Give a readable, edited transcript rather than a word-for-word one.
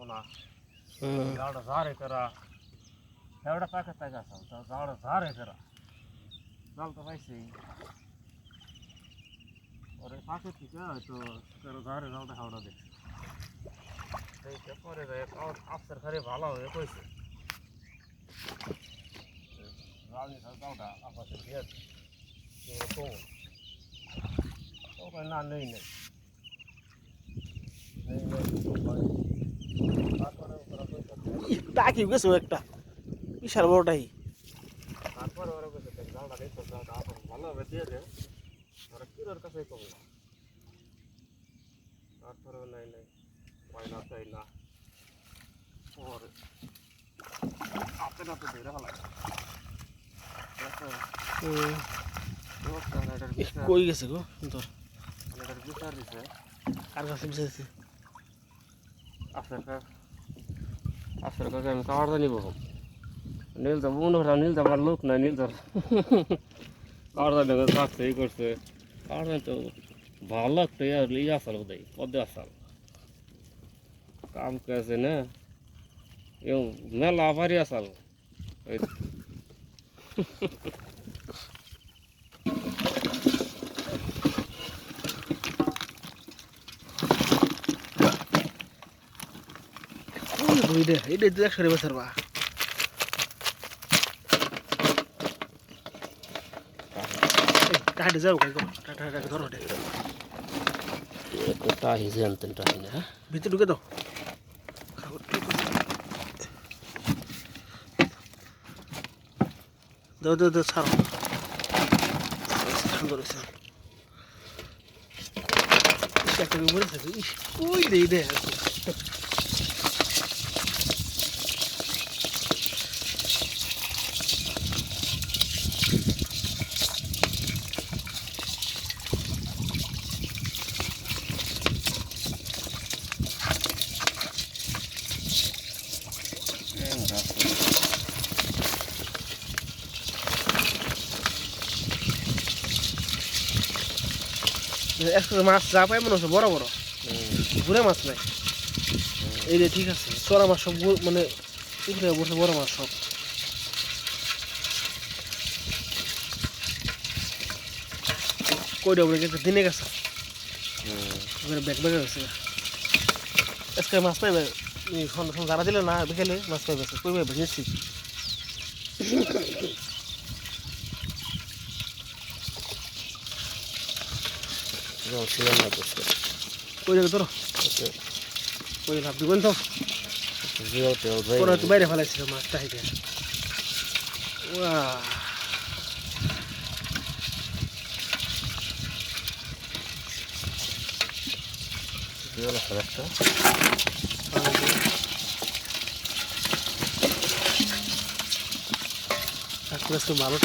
ना झाड झार आहे करा एवढा ताकद आहे का असा झाड झार आहे करा चालतं पाहिजे अरे ताकद की क्या तो करो झार झाड हावड़ा दे परे एक अफसर खरे भाला हो पैसे रावणी झाडा आपस घेत तो तो ना नहीं नहीं টাকি গেছে একটা বিশাল বড়টাই তারপর ওরা বলছে জালটা দেখো জালটা আপন ভালোভাবে দিয়ে দে ওরা কিলোর কাছে কমে তারপরেও নাই নাই পয়লা চাই না পরে আপে না তো ধরে ভালো কই গেছে গো তোর এটার বিচার দিছে কার কাছে বুঝেছি আপনার কাছে আমি কাওয়ারটা নিব নীল তো মনে হলাম নীল তো আমার লোক না নীল তো কাওয়ারটা দেখে থাকছে এই করছে কাওয়ারটা তো ভালো লাগতো ই আসাল বোধ হয় পদ্মে আসাল কাম করেছে না এও মেলা আবারই আসাল ওই এটা দু একশো বছর বা টাহাটে যাও টাটাটাকে ধরো টাহি জানতেন টাহি না ভিতরে ঢুকে দাও দাও দাও দাও ছাড়ো সুন্দর হয়েছে একটা মরে থাকে ওই দেই দে একসাথে মাছ যা পাই মনে হচ্ছে বড় বড় ঘুরে মাছ নাই এই রে ঠিক আছে চড়া মাছ সব মানে পুকুরে বসে বড় মাছ সব কইটা বলে গেছে দিনে গেছে ব্যাগ ব্যাগ হয়েছে আজকে মাছ পাইবে সন্ধ্যা যারা দিলে না বিকেলে মাছ পাইবে কই পাইবে নিশ্চিত কই যাবে তোর কই লাভ দিবেন তো তোরা তো বাইরে ফেলাইছিল মাছটা হেঁটে ভালো